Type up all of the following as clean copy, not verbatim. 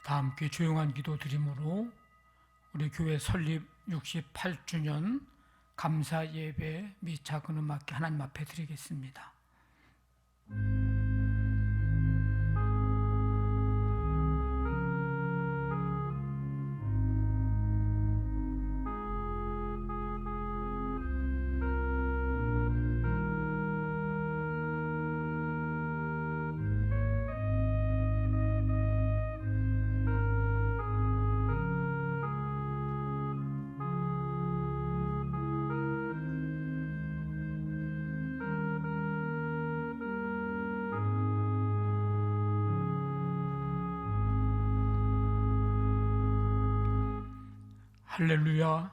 다 함께 조용한 기도 드림으로 우리 교회 설립 68주년 감사 예배 및 작은 음악회 하나님 앞에 드리겠습니다. 할렐루야.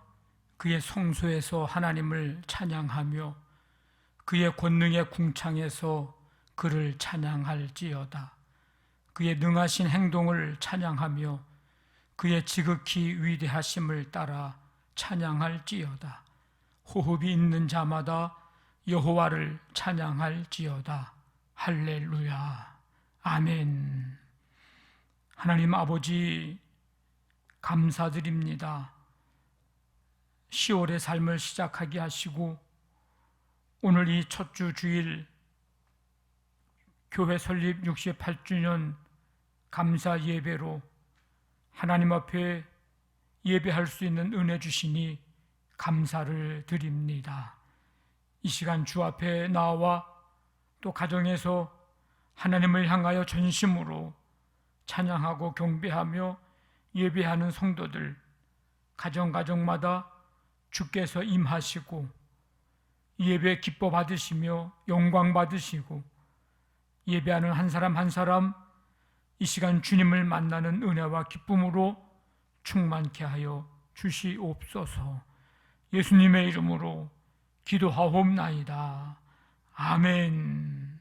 그의 성소에서 하나님을 찬양하며 그의 권능의 궁창에서 그를 찬양할지어다. 그의 능하신 행동을 찬양하며 그의 지극히 위대하심을 따라 찬양할지어다. 호흡이 있는 자마다 여호와를 찬양할지어다. 할렐루야. 아멘. 하나님 아버지, 감사드립니다. 10월의 삶을 시작하게 하시고 오늘 이 첫 주 주일 교회 설립 68주년 감사 예배로 하나님 앞에 예배할 수 있는 은혜 주시니 감사를 드립니다. 이 시간 주 앞에 나와 또 가정에서 하나님을 향하여 전심으로 찬양하고 경배하며 예배하는 성도들, 가정마다 주께서 임하시고 예배 기뻐 받으시며 영광 받으시고 예배하는 한 사람 한 사람 이 시간 주님을 만나는 은혜와 기쁨으로 충만케 하여 주시옵소서. 예수님의 이름으로 기도하옵나이다. 아멘.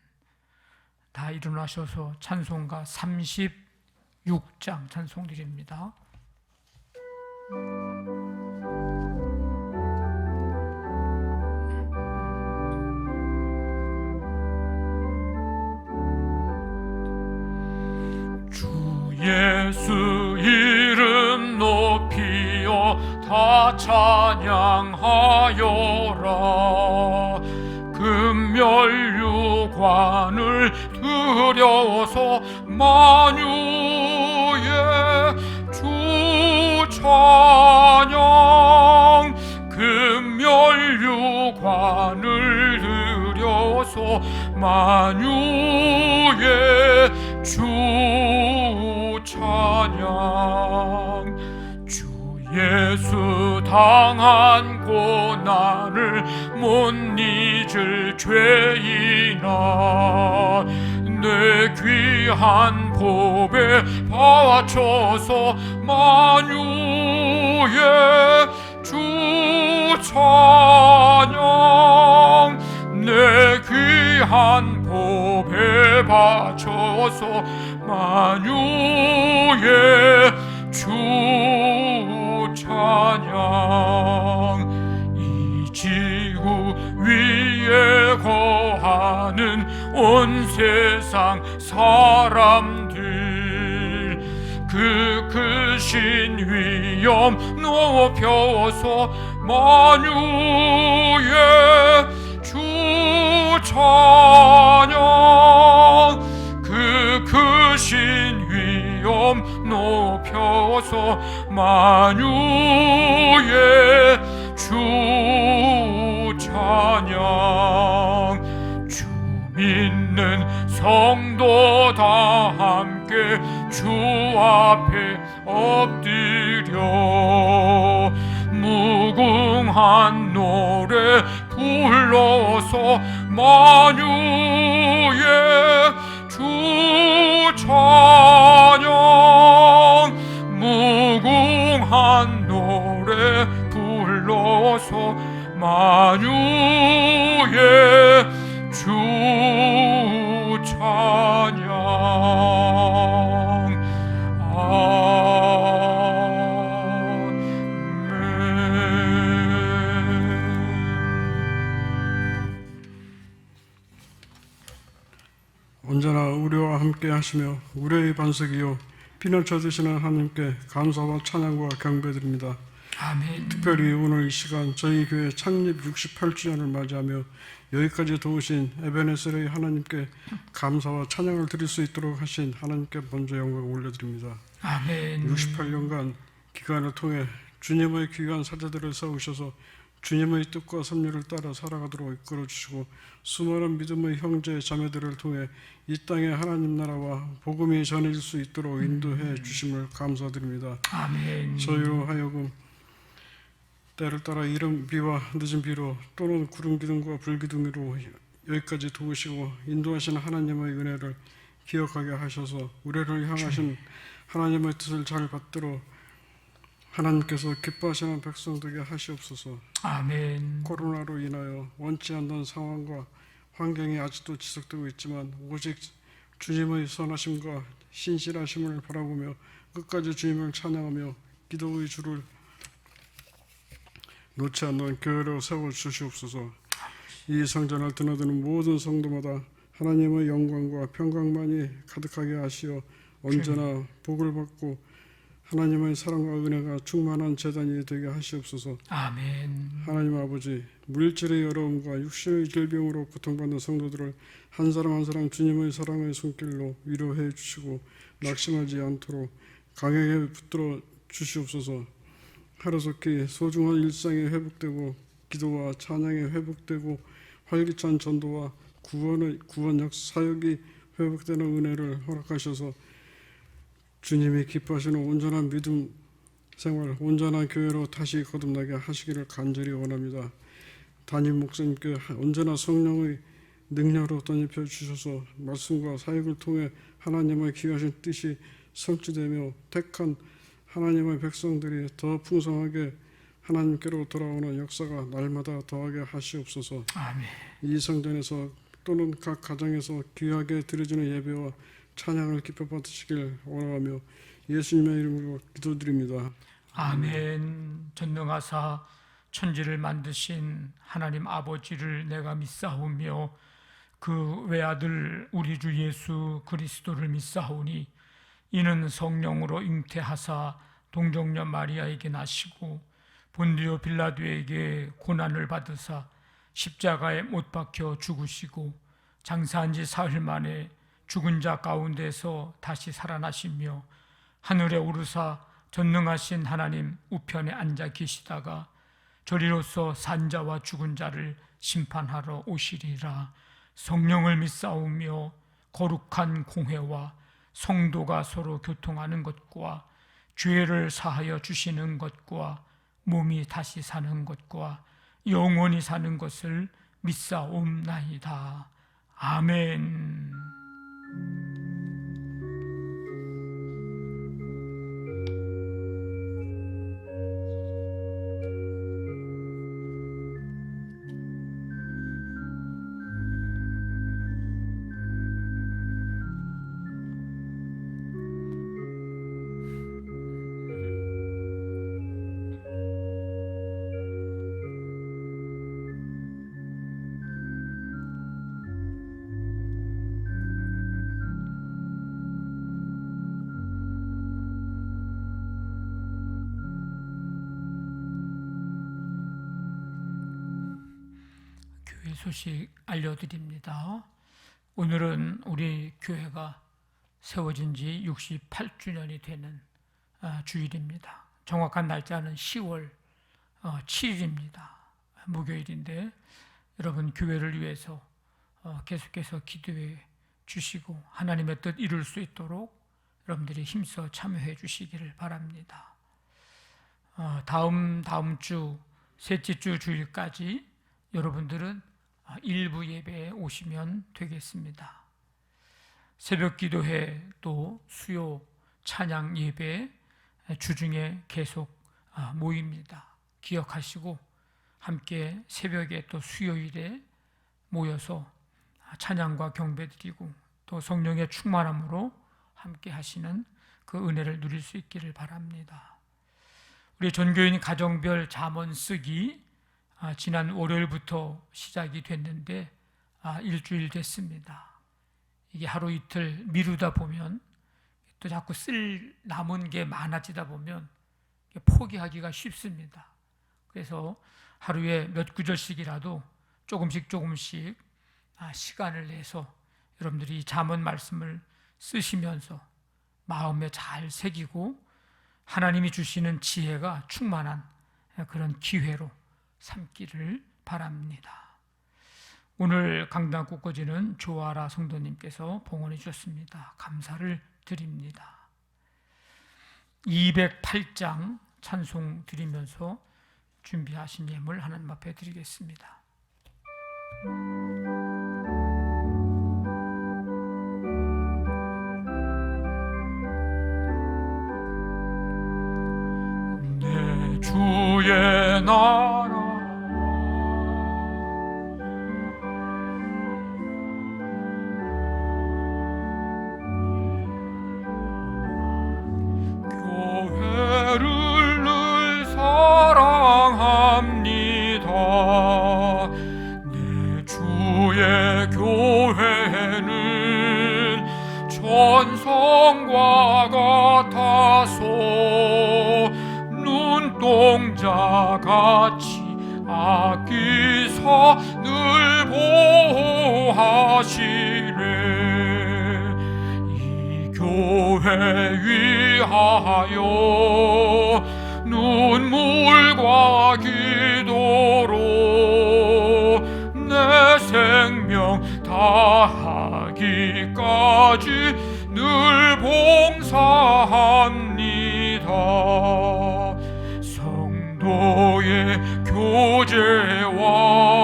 다 일어나셔서 찬송가 36장 찬송 드립니다. 주 예수 이름 높이어 다 찬양하여라. 금멸류관을 들여서 만유의 주 찬양. 금멸류관을 들여서 만유의 주 찬양. 주 예수 당한 고난을 못 잊을 죄인아, 내 귀한 법에 바쳐서 만유의 주 찬양. 내 귀한 법에 바쳐서 만유의 주 찬양. 이 지구 위에 거하는 온 세상 사람들, 그 크신 위엄 높여서 만유의 주 찬양. 그 크신 위엄 높여서 만유의 주 찬양. 주 믿는 성도 다 함께 주 앞에 엎드려 무궁한 노래 불러서 만유의 주 찬양. 무궁한 노래 불러서 만유의 주 찬양. 언제나 우리와 함께 하시며 우리의 반석이요 피난처 되시는 하나님께 감사와 찬양과 경배드립니다. 아멘. 특별히 오늘 이 시간 저희 교회 창립 68주년을 맞이하며 여기까지 도우신 에베네셀의 하나님께 감사와 찬양을 드릴 수 있도록 하신 하나님께 먼저 영광을 올려드립니다. 아멘. 68년간 기간을 통해 주님의 귀한 사자들을 세우셔서 주님의 뜻과 섭리를 따라 살아가도록 이끌어주시고 수많은 믿음의 형제 자매들을 통해 이 땅에 하나님 나라와 복음이 전해질 수 있도록 인도해 주심을 감사드립니다. 아멘. 저희로 하여금 때를 따라 이른 비와 늦은 비로 또는 구름 기둥과 불 기둥으로 여기까지 도우시고 인도하시는 하나님의 은혜를 기억하게 하셔서 우리를 향하신 하나님의 뜻을 잘 받들어 하나님께서 기뻐하시는 백성 되게 하시옵소서. 아멘. 코로나로 인하여 원치 않는 상황과 환경이 아직도 지속되고 있지만 오직 주님의 선하심과 신실하심을 바라보며 끝까지 주님을 찬양하며 기도의 줄을 놓지 않는 교회로 세워주시옵소서. 이 성전을 드나드는 모든 성도마다 하나님의 영광과 평강만이 가득하게 하시어 언제나 복을 받고 하나님의 사랑과 은혜가 충만한 제단이 되게 하시옵소서. 아멘. 하나님 아버지, 물질의 어려움과 육신의 질병으로 고통받는 성도들을 한 사람 한 사람 주님의 사랑의 손길로 위로해 주시고 낙심하지 않도록 강하게 붙들어 주시옵소서. 하루속히 소중한 일상이 회복되고 기도와 찬양이 회복되고 활기찬 전도와 구원역 사역이 회복되는 은혜를 허락하셔서 주님이 기뻐하시는 온전한 믿음 생활, 온전한 교회로 다시 거듭나게 하시기를 간절히 원합니다. 담임 목사님께 언제나 성령의 능력으로 덧입혀 주셔서 말씀과 사역을 통해 하나님의 기하신 뜻이 성취되며 택한 하나님의 백성들이 더 풍성하게 하나님께로 돌아오는 역사가 날마다 더하게 하시옵소서. 아멘. 이 성전에서 또는 각 가정에서 귀하게 드려지는 예배와 찬양을 기뻐 받으시길 원하며 예수님의 이름으로 기도드립니다. 아멘. 전능하사 천지를 만드신 하나님 아버지를 내가 믿사오며 그 외아들 우리 주 예수 그리스도를 믿사오니 이는 성령으로 잉태하사 동정녀 마리아에게 나시고 본디오 빌라도에게 고난을 받으사 십자가에 못 박혀 죽으시고 장사한 지 사흘 만에 죽은 자 가운데서 다시 살아나시며 하늘에 오르사 전능하신 하나님 우편에 앉아 계시다가 저리로서 산자와 죽은 자를 심판하러 오시리라. 성령을 믿사오며 거룩한 공회와 성도가 서로 교통하는 것과 죄를 사하여 주시는 것과 몸이 다시 사는 것과 영원히 사는 것을 믿사옵나이다. 아멘. 교회 소식 알려드립니다. 오늘은 우리 교회가 세워진 지 68주년이 되는 주일입니다. 정확한 날짜는 10월 7일입니다. 목요일인데 여러분 교회를 위해서 계속해서 기도해 주시고 하나님의 뜻 이룰 수 있도록 여러분들이 힘써 참여해 주시기를 바랍니다. 다음 주 셋째 주 주일까지 여러분들은 일부 예배에 오시면 되겠습니다. 새벽 기도회 또 수요 찬양 예배 주중에 계속 모입니다. 기억하시고 함께 새벽에 또 수요일에 모여서 찬양과 경배 드리고 또 성령의 충만함으로 함께 하시는 그 은혜를 누릴 수 있기를 바랍니다. 우리 전교인 가정별 잠언 쓰기 지난 월요일부터 시작이 됐는데 일주일 됐습니다. 이게 하루 이틀 미루다 보면 또 자꾸 쓸 남은 게 많아지다 보면 포기하기가 쉽습니다. 그래서 하루에 몇 구절씩이라도 조금씩 시간을 내서 여러분들이 이 잠언 말씀을 쓰시면서 마음에 잘 새기고 하나님이 주시는 지혜가 충만한 그런 기회로 삼기를 바랍니다. 오늘 강단 꽃꽂이는 조아라 성도님께서 봉헌해 주셨습니다. 감사를 드립니다. 208장 찬송 드리면서 준비하신 예물 하나님 앞에 드리겠습니다. 내 주의 나라 천성과 같아서 눈동자같이 아끼사 늘 보호하시네. 이 교회 위하여 눈물과 기도로 내 생명 다하기까지 늘 봉사합니다. 성도의 교제와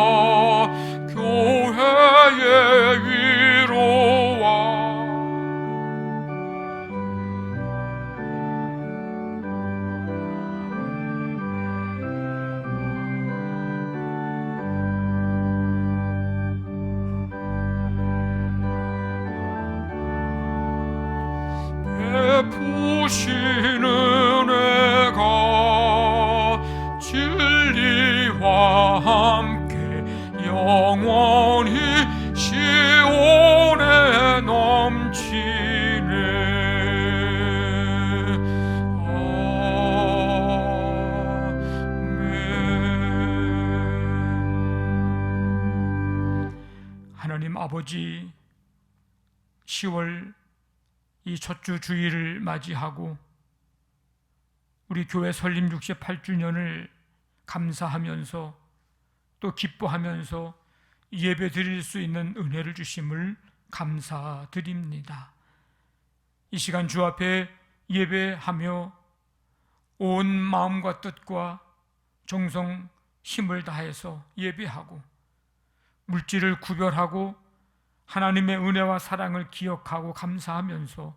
하나님 아버지, 10월 이 첫 주 주일을 맞이하고 우리 교회 설립 68주년을 감사하면서 또 기뻐하면서 예배 드릴 수 있는 은혜를 주심을 감사드립니다. 이 시간 주 앞에 예배하며 온 마음과 뜻과 정성, 힘을 다해서 예배하고 물질을 구별하고 하나님의 은혜와 사랑을 기억하고 감사하면서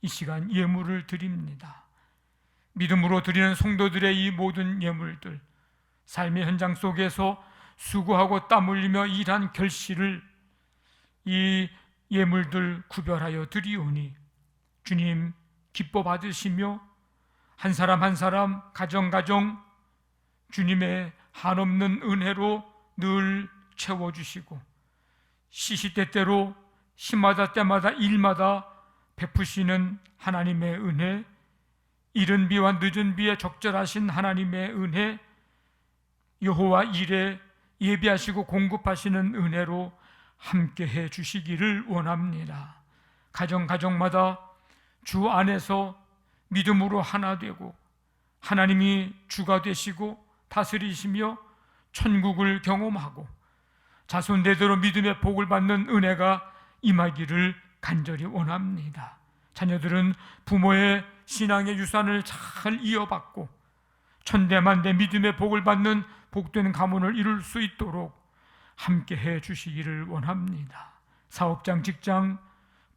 이 시간 예물을 드립니다. 믿음으로 드리는 성도들의 이 모든 예물들, 삶의 현장 속에서 수고하고 땀 흘리며 일한 결실을 이 예물들 구별하여 드리오니 주님 기뻐 받으시며 한 사람 한 사람, 가정 가정 주님의 한없는 은혜로 늘 채워주시고 시시때때로 시마다 때마다 일마다 베푸시는 하나님의 은혜, 이른 비와 늦은 비에 적절하신 하나님의 은혜, 여호와 일에 예비하시고 공급하시는 은혜로 함께해 주시기를 원합니다. 가정마다 주 안에서 믿음으로 하나 되고 하나님이 주가 되시고 다스리시며 천국을 경험하고 자손대대로 믿음의 복을 받는 은혜가 임하기를 간절히 원합니다. 자녀들은 부모의 신앙의 유산을 잘 이어받고 천대만대 믿음의 복을 받는 복된 가문을 이룰 수 있도록 함께해 주시기를 원합니다. 사업장, 직장,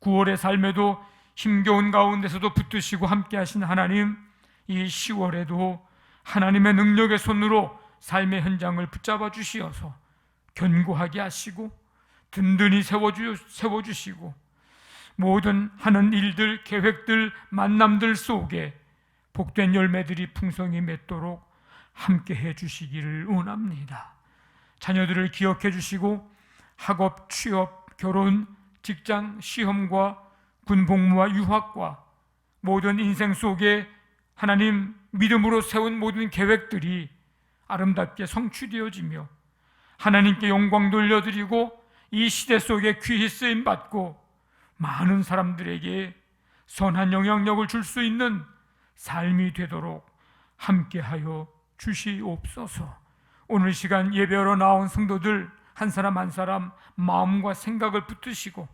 9월의 삶에도 힘겨운 가운데서도 붙드시고 함께하신 하나님, 이 10월에도 하나님의 능력의 손으로 삶의 현장을 붙잡아 주시어서 견고하게 하시고 든든히 세워주시고 모든 하는 일들, 계획들, 만남들 속에 복된 열매들이 풍성히 맺도록 함께해 주시기를 원합니다. 자녀들을 기억해 주시고 학업, 취업, 결혼, 직장, 시험과 군복무와 유학과 모든 인생 속에 하나님 믿음으로 세운 모든 계획들이 아름답게 성취되어지며 하나님께 영광 돌려드리고 이 시대 속에 귀히 쓰임받고 많은 사람들에게 선한 영향력을 줄 수 있는 삶이 되도록 함께하여 주시옵소서. 오늘 시간 예배하러 나온 성도들 한 사람 한 사람 마음과 생각을 붙드시고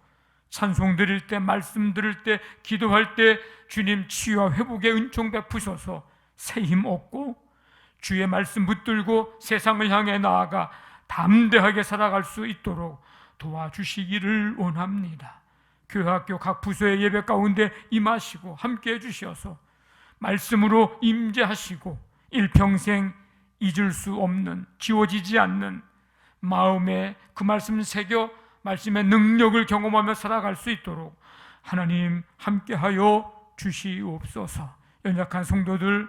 찬송 드릴 때, 말씀 들을 때, 기도할 때 주님 치유와 회복의 은총 베푸셔서 새 힘 얻고 주의 말씀 붙들고 세상을 향해 나아가 담대하게 살아갈 수 있도록 도와주시기를 원합니다. 교회 학교 각 부서의 예배 가운데 임하시고 함께해 주셔서 말씀으로 임재하시고 일평생 잊을 수 없는, 지워지지 않는 마음에 그 말씀 새겨 말씀의 능력을 경험하며 살아갈 수 있도록 하나님 함께하여 주시옵소서. 연약한 성도들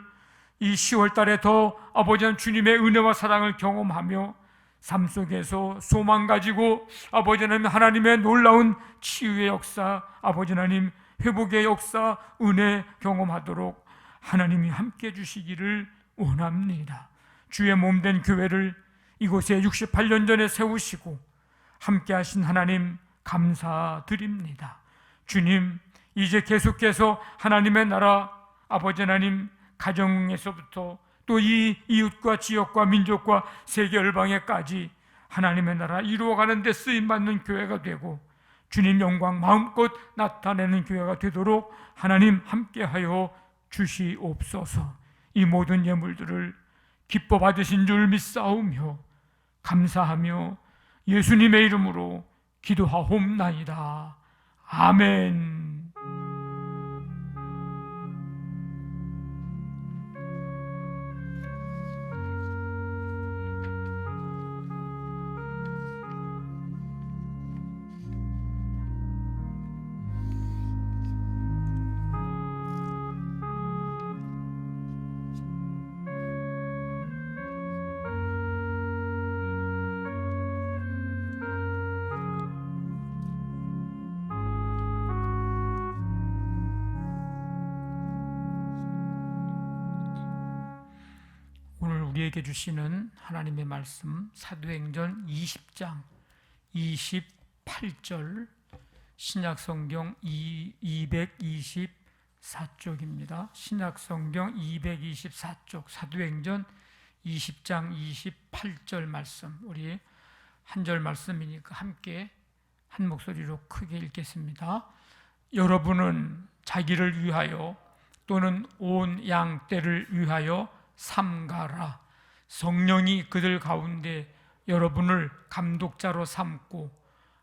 이 10월 달에 더 아버지 하나님 주님의 은혜와 사랑을 경험하며 삶 속에서 소망 가지고 아버지 하나님 하나님의 놀라운 치유의 역사, 아버지 하나님 회복의 역사, 은혜 경험하도록 하나님이 함께해 주시기를 원합니다. 주의 몸된 교회를 이곳에 68년 전에 세우시고 함께 하신 하나님 감사드립니다. 주님, 이제 계속해서 하나님의 나라, 아버지 하나님 가정에서부터 또 이 이웃과 지역과 민족과 세계 열방에까지 하나님의 나라 이루어가는 데 쓰임받는 교회가 되고 주님 영광 마음껏 나타내는 교회가 되도록 하나님 함께하여 주시옵소서. 이 모든 예물들을 기뻐 받으신 줄 믿사오며 감사하며 예수님의 이름으로 기도하옵나이다. 아멘. 오늘 우리에게 주시는 하나님의 말씀 사도행전 20장 8절 신약성경 224쪽입니다. 신약성경 224쪽 사도행전 20장 28절 말씀, 우리 한 절 말씀이니까 함께 한 목소리로 크게 읽겠습니다. 여러분은 자기를 위하여 또는 온 양떼를 위하여 삼가라. 성령이 그들 가운데 여러분을 감독자로 삼고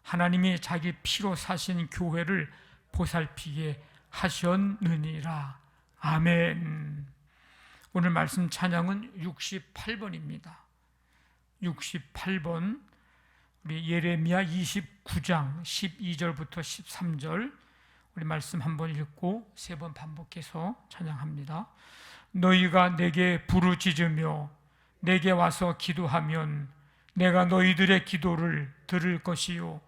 하나님이 자기 피로 사신 교회를 보살피게 하셨느니라. 아멘. 오늘 말씀 찬양은 68번입니다. 68번 우리 예레미야 29장 12절부터 13절 우리 말씀 한번 읽고 세 번 반복해서 찬양합니다. 너희가 내게 부르짖으며 내게 와서 기도하면 내가 너희들의 기도를 들을 것이요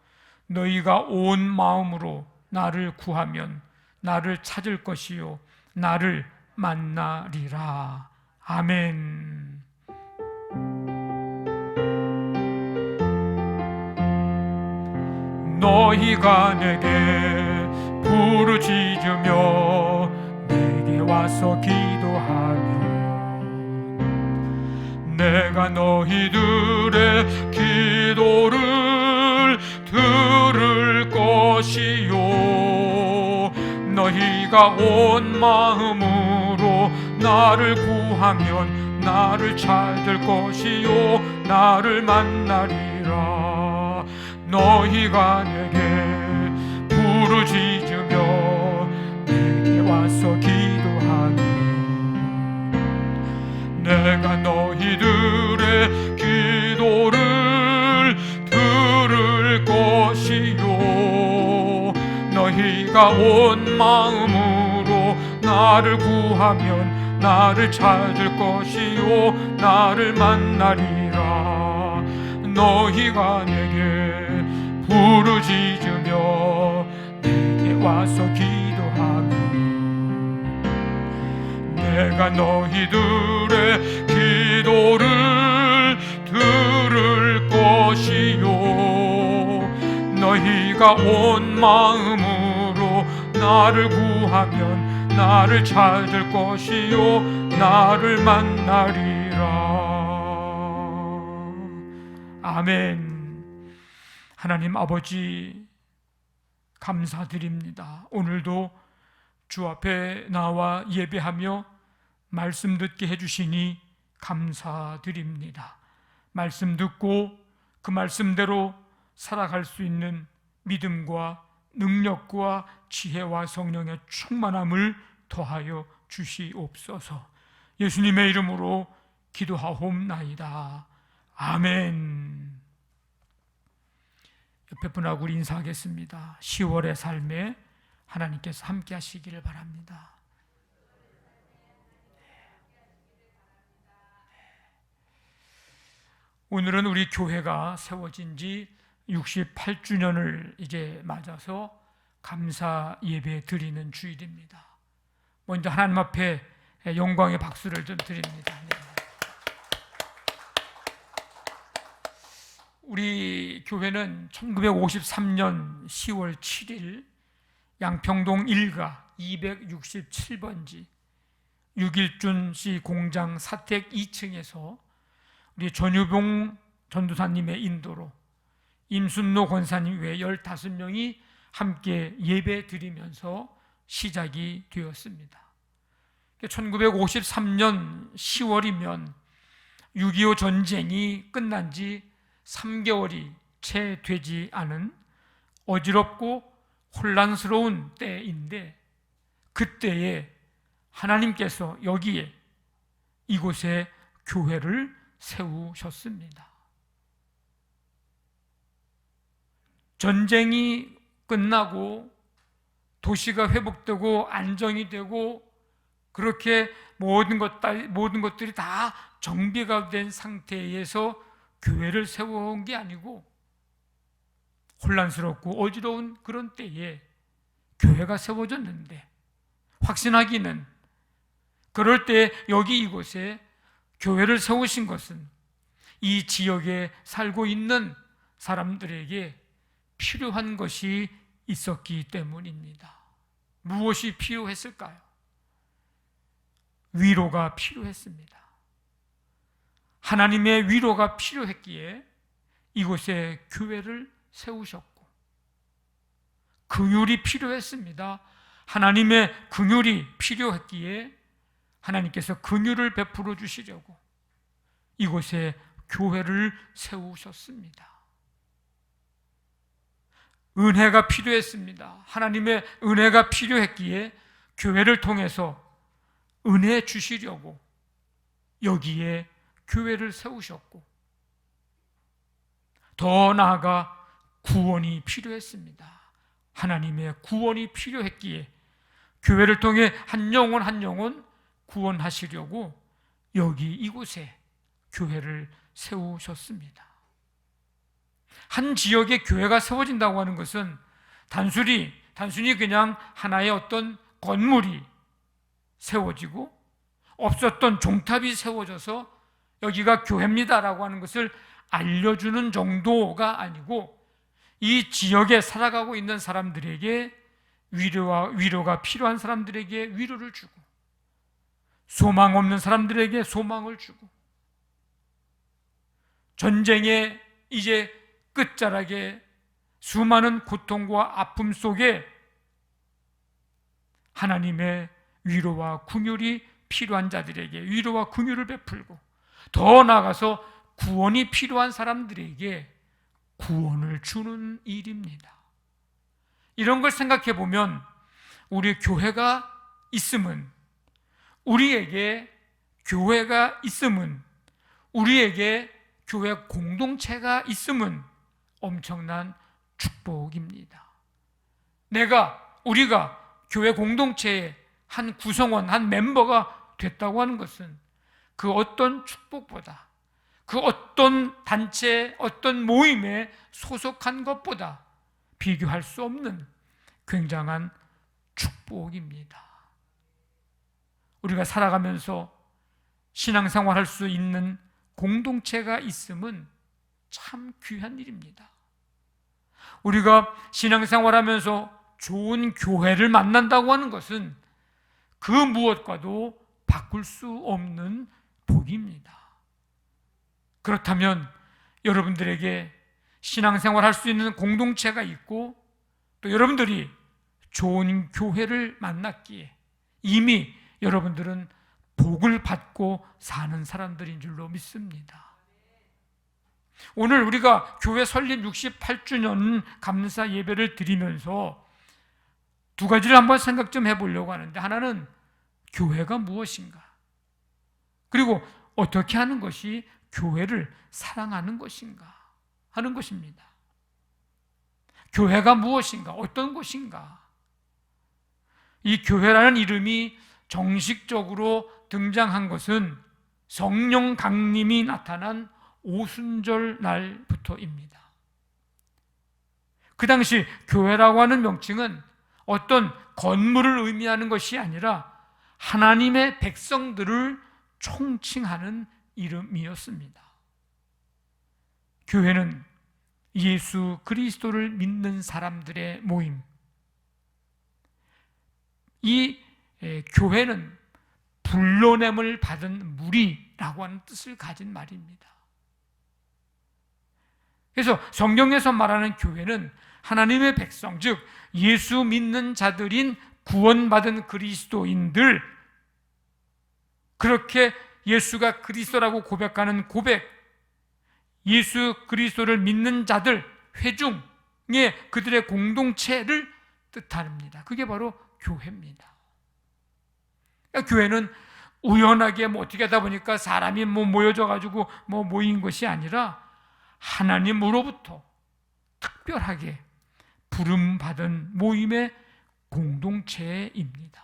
너희가 온 마음으로 나를 구하면 나를 찾을 것이요 나를 만나리라. 아멘. 너희가 내게 부르짖으며 내게 와서 기도하면 내가 너희들의 기도를 들을 것이요 너희가 온 마음으로 나를 구하면 나를 찾을 것이요 나를 만나리라. 너희가 내게 부르짖으며 내게 와서 기도하면 내가 너희들의 기도를 들을 것이요 너희가 온 마음으로 나를 구하면 나를 찾을 것이요 나를 만나리라. 너희가 내게 부르짖으며 내게 와서 기도하면 내가 너희들의 기도를 들을 것이요 너희가 온 마음으로 나를 구하면 나를 찾을 것이요 나를 만나리라. 아멘. 하나님 아버지 감사드립니다. 오늘도 주 앞에 나와 예배하며 말씀 듣게 해주시니 감사드립니다. 말씀 듣고 그 말씀대로 살아갈 수 있는 믿음과 능력과 지혜와 성령의 충만함을 더하여 주시옵소서. 예수님의 이름으로 기도하옵나이다. 아멘. 옆에 분하고 우리 인사하겠습니다. 10월의 삶에 하나님께서 함께 하시기를 바랍니다. 오늘은 우리 교회가 세워진 지 68주년을 이제 맞아서 감사 예배 드리는 주일입니다. 먼저 하나님 앞에 영광의 박수를 좀 드립니다. 네. 우리 교회는 1953년 10월 7일 양평동 1가 267번지 6일준 씨 공장 사택 2층에서 우리 전유봉 전도사님의 인도로 임순노 권사님 외 15명이 함께 예배 드리면서 시작이 되었습니다. 1953년 10월이면 6.25 전쟁이 끝난 지 3개월이 채 되지 않은 어지럽고 혼란스러운 때인데 그때에 하나님께서 여기에 이곳에 교회를 세우셨습니다. 전쟁이 끝나고 도시가 회복되고 안정이 되고 그렇게 모든 것들이 다 정비가 된 상태에서 교회를 세워온 게 아니고 혼란스럽고 어지러운 그런 때에 교회가 세워졌는데 확신하기는 그럴 때 여기 이곳에 교회를 세우신 것은 이 지역에 살고 있는 사람들에게 필요한 것이 있었기 때문입니다. 무엇이 필요했을까요? 위로가 필요했습니다. 하나님의 위로가 필요했기에 이곳에 교회를 세우셨고, 긍휼이 필요했습니다. 하나님의 긍휼이 필요했기에 하나님께서 긍휼을 베풀어 주시려고 이곳에 교회를 세우셨습니다. 은혜가 필요했습니다. 하나님의 은혜가 필요했기에 교회를 통해서 은혜 주시려고 여기에 교회를 세우셨고, 더 나아가 구원이 필요했습니다. 하나님의 구원이 필요했기에 교회를 통해 한 영혼 한 영혼 구원하시려고 여기 이곳에 교회를 세우셨습니다. 한 지역에 교회가 세워진다고 하는 것은 단순히 그냥 하나의 어떤 건물이 세워지고 없었던 종탑이 세워져서 여기가 교회입니다라고 하는 것을 알려주는 정도가 아니고, 이 지역에 살아가고 있는 사람들에게 위로가 필요한 사람들에게 위로를 주고, 소망 없는 사람들에게 소망을 주고, 전쟁의 이제 끝자락에 수많은 고통과 아픔 속에 하나님의 위로와 긍휼이 필요한 자들에게 위로와 긍휼을 베풀고, 더 나아가서 구원이 필요한 사람들에게 구원을 주는 일입니다. 이런 걸 생각해 보면 우리 교회가 있음은, 우리에게 교회가 있음은, 우리에게 교회 공동체가 있음은 엄청난 축복입니다. 우리가 교회 공동체의 한 구성원, 한 멤버가 됐다고 하는 것은 그 어떤 축복보다, 그 어떤 단체, 어떤 모임에 소속한 것보다 비교할 수 없는 굉장한 축복입니다. 우리가 살아가면서 신앙생활할 수 있는 공동체가 있음은 참 귀한 일입니다. 우리가 신앙생활하면서 좋은 교회를 만난다고 하는 것은 그 무엇과도 바꿀 수 없는 복입니다. 그렇다면 여러분들에게 신앙생활할 수 있는 공동체가 있고, 또 여러분들이 좋은 교회를 만났기에 이미 여러분들은 복을 받고 사는 사람들인 줄로 믿습니다. 오늘 우리가 교회 설립 68주년 감사 예배를 드리면서 두 가지를 한번 생각 좀 해보려고 하는데, 하나는 교회가 무엇인가, 그리고 어떻게 하는 것이 교회를 사랑하는 것인가 하는 것입니다. 교회가 무엇인가, 어떤 곳인가. 이 교회라는 이름이 정식적으로 등장한 것은 성령 강림이 나타난 오순절 날부터입니다. 그 당시 교회라고 하는 명칭은 어떤 건물을 의미하는 것이 아니라 하나님의 백성들을 총칭하는 이름이었습니다. 교회는 예수 그리스도를 믿는 사람들의 모임, 이 교회는 불러냄을 받은 무리라고 하는 뜻을 가진 말입니다. 그래서 성경에서 말하는 교회는 하나님의 백성, 즉 예수 믿는 자들인 구원받은 그리스도인들, 그렇게 예수가 그리스도라고 고백하는 고백, 예수 그리스도를 믿는 자들, 회중의 그들의 공동체를 뜻합니다. 그게 바로 교회입니다. 그러니까 교회는 우연하게 어떻게 하다 보니까 사람이 모여져 가지고 모인 것이 아니라 하나님으로부터 특별하게 부름받은 모임의 공동체입니다.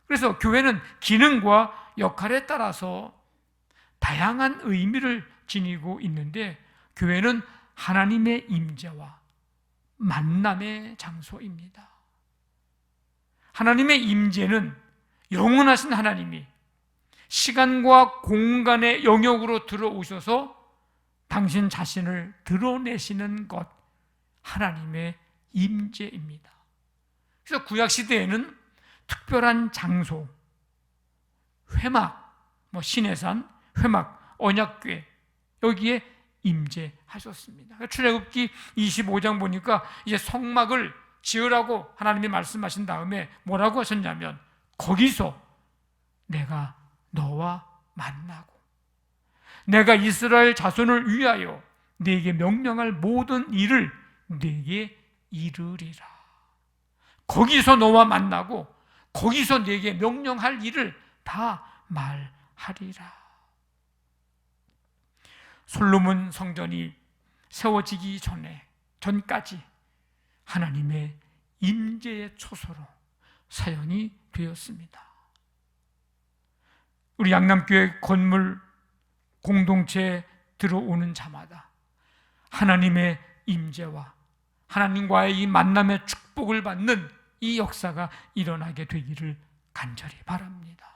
그래서 교회는 기능과 역할에 따라서 다양한 의미를 지니고 있는데, 교회는 하나님의 임재와 만남의 장소입니다. 하나님의 임재는 영원하신 하나님이 시간과 공간의 영역으로 들어오셔서 당신 자신을 드러내시는 것, 하나님의 임재입니다. 그래서 구약시대에는 특별한 장소, 회막, 시내산, 회막, 언약궤, 여기에 임재하셨습니다. 출애굽기 25장 보니까 이제 성막을 지으라고 하나님이 말씀하신 다음에 뭐라고 하셨냐면, 거기서 내가 너와 만나고 내가 이스라엘 자손을 위하여 네게 명령할 모든 일을 네게 이르리라. 거기서 너와 만나고 거기서 네게 명령할 일을 다 말하리라. 솔로몬 성전이 세워지기 전까지 하나님의 임재의 초소로 사용이 되었습니다. 우리 양남교회 건물 공동체에 들어오는 자마다 하나님의 임재와 하나님과의 이 만남의 축복을 받는 이 역사가 일어나게 되기를 간절히 바랍니다.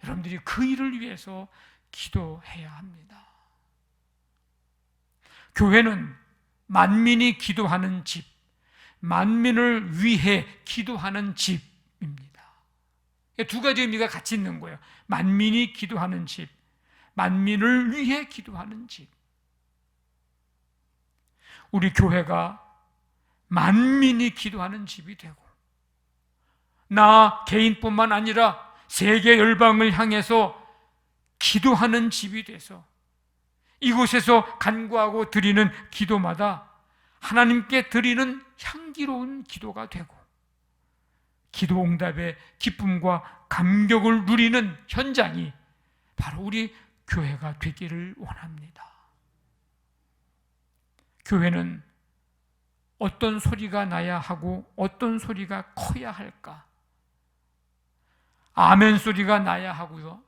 여러분들이 그 일을 위해서 기도해야 합니다. 교회는 만민이 기도하는 집, 만민을 위해 기도하는 집입니다. 두 가지 의미가 같이 있는 거예요. 만민이 기도하는 집, 만민을 위해 기도하는 집. 우리 교회가 만민이 기도하는 집이 되고, 나 개인뿐만 아니라 세계 열방을 향해서 기도하는 집이 돼서 이곳에서 간구하고 드리는 기도마다 하나님께 드리는 향기로운 기도가 되고, 기도 응답의 기쁨과 감격을 누리는 현장이 바로 우리 교회가 되기를 원합니다. 교회는 어떤 소리가 나야 하고 어떤 소리가 커야 할까? 아멘 소리가 나야 하고요,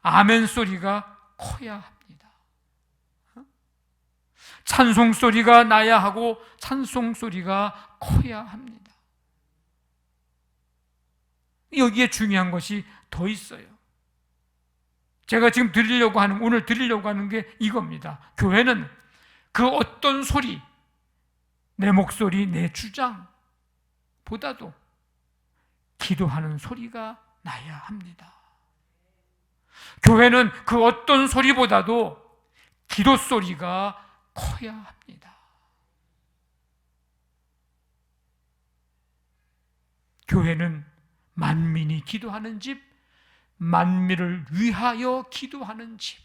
아멘 소리가 커야 합니다. 찬송 소리가 나야 하고 찬송 소리가 커야 합니다. 여기에 중요한 것이 더 있어요. 제가 지금 오늘 드리려고 하는 게 이겁니다. 교회는 그 어떤 소리, 내 목소리, 내 주장보다도 기도하는 소리가 나야 합니다. 교회는 그 어떤 소리보다도 기도 소리가 커야 합니다. 교회는 만민이 기도하는 집, 만민을 위하여 기도하는 집.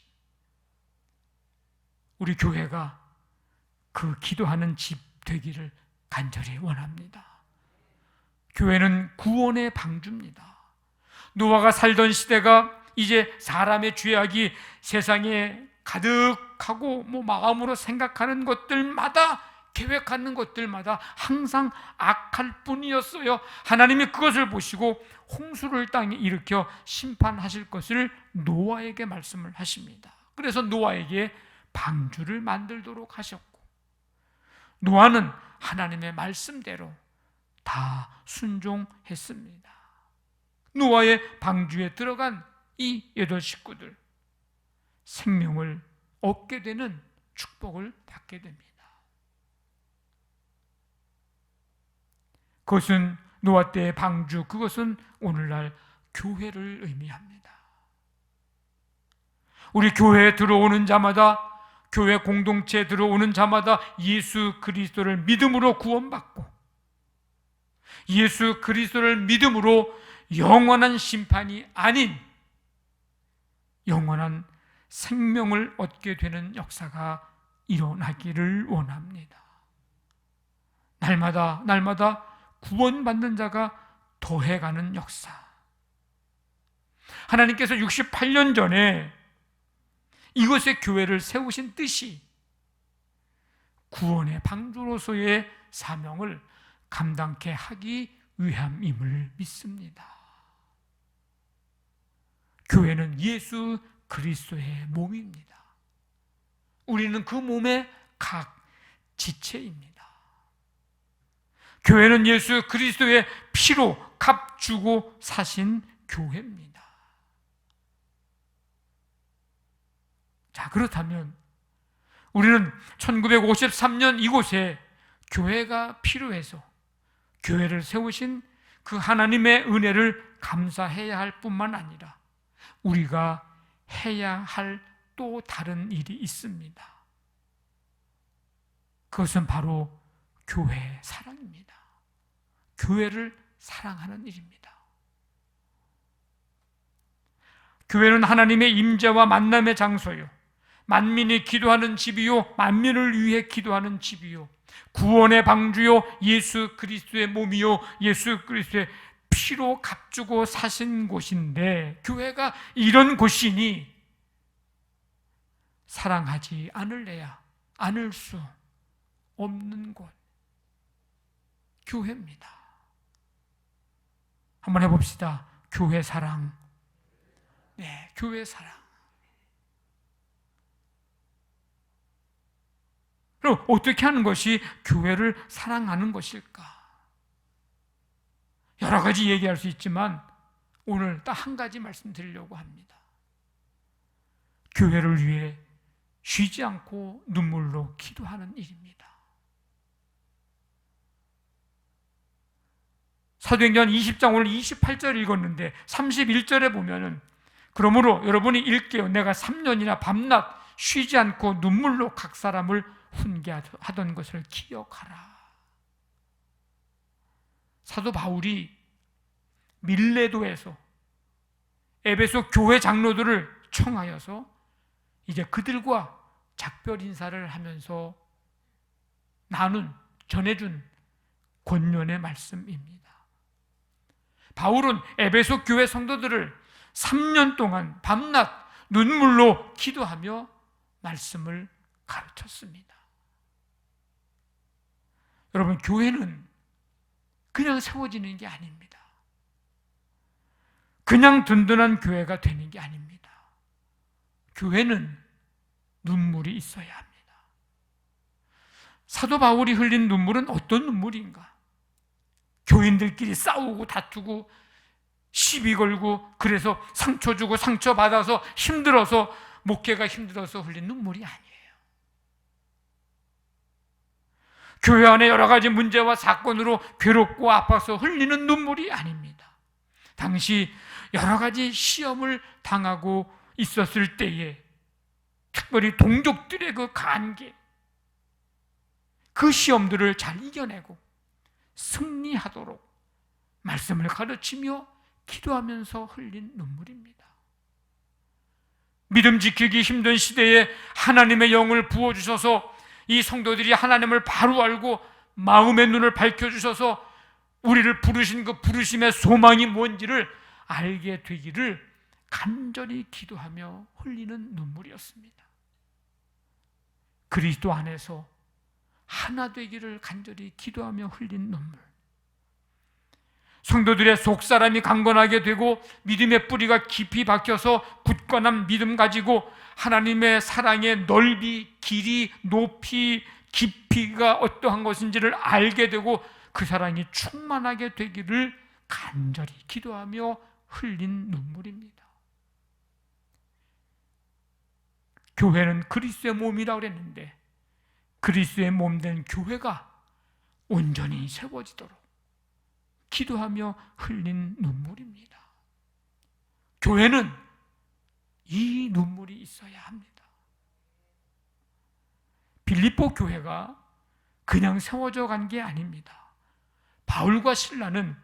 우리 교회가 그 기도하는 집 되기를 간절히 원합니다. 교회는 구원의 방주입니다. 노아가 살던 시대가 이제 사람의 죄악이 세상에 가득하고 마음으로 생각하는 것들마다, 계획하는 것들마다 항상 악할 뿐이었어요. 하나님이 그것을 보시고 홍수를 땅에 일으켜 심판하실 것을 노아에게 말씀을 하십니다. 그래서 노아에게 방주를 만들도록 하셨고, 노아는 하나님의 말씀대로 다 순종했습니다. 노아의 방주에 들어간 이 8 식구들, 생명을 얻게 되는 축복을 받게 됩니다. 그것은 노아 때의 방주, 그것은 오늘날 교회를 의미합니다. 우리 교회에 들어오는 자마다, 교회 공동체에 들어오는 자마다 예수 그리스도를 믿음으로 구원받고, 예수 그리스도를 믿음으로 영원한 심판이 아닌 영원한 생명을 얻게 되는 역사가 일어나기를 원합니다. 날마다 구원받는 자가 더해가는 역사. 하나님께서 68년 전에 이곳에 교회를 세우신 뜻이 구원의 방주로서의 사명을 감당케 하기 위함임을 믿습니다. 교회는 예수 그리스도의 몸입니다. 우리는 그 몸의 각 지체입니다. 교회는 예수 그리스도의 피로 값주고 사신 교회입니다. 자, 그렇다면 우리는 1953년 이곳에 교회가 필요해서 교회를 세우신 그 하나님의 은혜를 감사해야 할 뿐만 아니라 우리가 해야 할 또 다른 일이 있습니다. 그것은 바로 교회의 사랑입니다. 교회를 사랑하는 일입니다. 교회는 하나님의 임재와 만남의 장소요, 만민이 기도하는 집이요, 만민을 위해 기도하는 집이요, 구원의 방주요, 예수 그리스도의 몸이요, 예수 그리스도의 피로 값주고 사신 곳인데, 교회가 이런 곳이니 사랑하지 않을 수 없는 곳, 교회입니다. 한번 해봅시다. 교회 사랑. 네, 교회 사랑. 그럼 어떻게 하는 것이 교회를 사랑하는 것일까? 여러 가지 얘기할 수 있지만 오늘 딱 한 가지 말씀드리려고 합니다. 교회를 위해 쉬지 않고 눈물로 기도하는 일입니다. 사도행전 20장 오늘 28절 읽었는데 31절에 보면은, 그러므로 여러분이 읽게요. 내가 3년이나 밤낮 쉬지 않고 눈물로 각 사람을 훈계하던 것을 기억하라. 사도 바울이 밀레도에서 에베소 교회 장로들을 청하여서 이제 그들과 작별 인사를 하면서 전해준 권면의 말씀입니다. 바울은 에베소 교회 성도들을 3년 동안 밤낮 눈물로 기도하며 말씀을 가르쳤습니다. 여러분, 교회는 그냥 세워지는 게 아닙니다. 그냥 든든한 교회가 되는 게 아닙니다. 교회는 눈물이 있어야 합니다. 사도 바울이 흘린 눈물은 어떤 눈물인가? 교인들끼리 싸우고 다투고 시비 걸고, 그래서 상처 주고 상처 받아서 힘들어서, 목회가 힘들어서 흘린 눈물이 아니에요. 교회 안에 여러 가지 문제와 사건으로 괴롭고 아파서 흘리는 눈물이 아닙니다. 당시 여러 가지 시험을 당하고 있었을 때에, 특별히 동족들의 그 간계, 그 시험들을 잘 이겨내고 승리하도록 말씀을 가르치며 기도하면서 흘린 눈물입니다. 믿음 지키기 힘든 시대에 하나님의 영을 부어주셔서 이 성도들이 하나님을 바로 알고 마음의 눈을 밝혀주셔서 우리를 부르신 그 부르심의 소망이 뭔지를 알게 되기를 간절히 기도하며 흘리는 눈물이었습니다. 그리스도 안에서 하나 되기를 간절히 기도하며 흘린 눈물. 성도들의 속사람이 강건하게 되고 믿음의 뿌리가 깊이 박혀서 굳건한 믿음 가지고 하나님의 사랑의 넓이, 길이, 높이, 깊이가 어떠한 것인지를 알게 되고 그 사랑이 충만하게 되기를 간절히 기도하며 흘린 눈물입니다. 교회는 그리스도의 몸이라고 그랬는데, 그리스도의 몸된 교회가 온전히 세워지도록 기도하며 흘린 눈물입니다. 교회는 이 눈물이 있어야 합니다. 빌립보 교회가 그냥 세워져 간 게 아닙니다. 바울과 실라는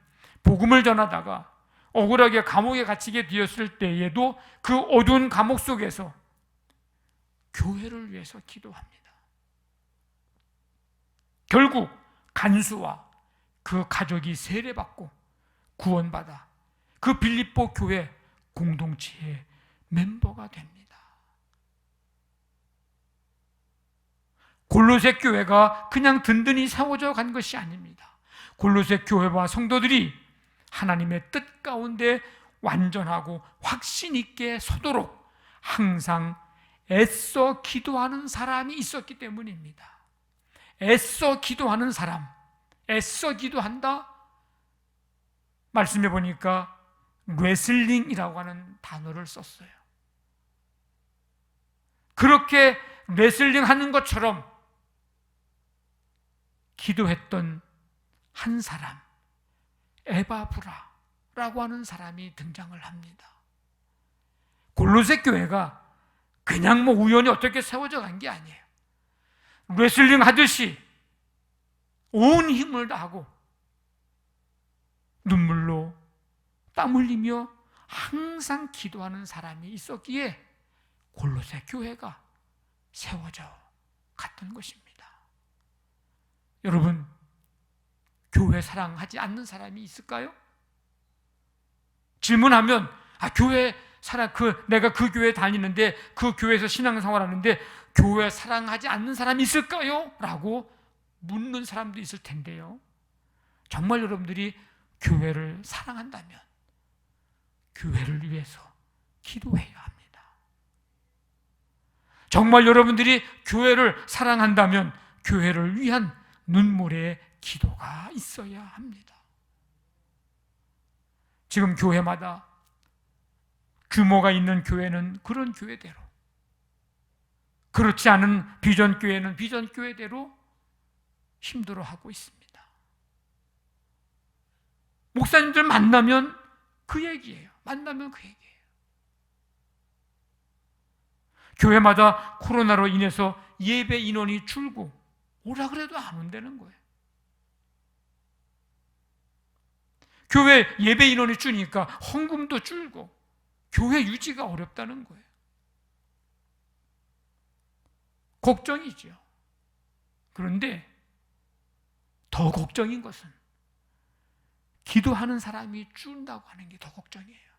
복음을 전하다가 억울하게 감옥에 갇히게 되었을 때에도 그 어두운 감옥 속에서 교회를 위해서 기도합니다. 결국 간수와 그 가족이 세례받고 구원받아 그 빌립보 교회 공동체의 멤버가 됩니다. 골로새 교회가 그냥 든든히 세워져 간 것이 아닙니다. 골로새 교회와 성도들이 하나님의 뜻 가운데 완전하고 확신 있게 서도록 항상 애써 기도하는 사람이 있었기 때문입니다. 애써 기도하는 사람, 애써 기도한다? 말씀해 보니까 레슬링이라고 하는 단어를 썼어요. 그렇게 레슬링 하는 것처럼 기도했던 한 사람, 에바브라라고 하는 사람이 등장을 합니다. 골로새 교회가 그냥 우연히 어떻게 세워져 간 게 아니에요. 레슬링 하듯이 온 힘을 다하고 눈물로 땀 흘리며 항상 기도하는 사람이 있었기에 골로새 교회가 세워져 갔던 것입니다. 여러분, 교회 사랑하지 않는 사람이 있을까요? 질문하면 교회 사랑, 내가 그 교회 다니는데 그 교회에서 신앙생활 하는데 교회 사랑하지 않는 사람이 있을까요? 라고 묻는 사람도 있을 텐데요. 정말 여러분들이 교회를 사랑한다면 교회를 위해서 기도해야 합니다. 정말 여러분들이 교회를 사랑한다면 교회를 위한 눈물의 기도가 있어야 합니다. 지금 교회마다 규모가 있는 교회는 그런 교회대로, 그렇지 않은 비전 교회는 비전 교회대로 힘들어하고 있습니다. 목사님들 만나면 그 얘기예요. 만나면 그 얘기예요. 교회마다 코로나로 인해서 예배 인원이 줄고 오라 그래도 안 온다는 거예요. 교회 예배 인원이 줄니까 헌금도 줄고 교회 유지가 어렵다는 거예요. 걱정이죠. 그런데 더 걱정인 것은 기도하는 사람이 줄다고 하는 게 더 걱정이에요.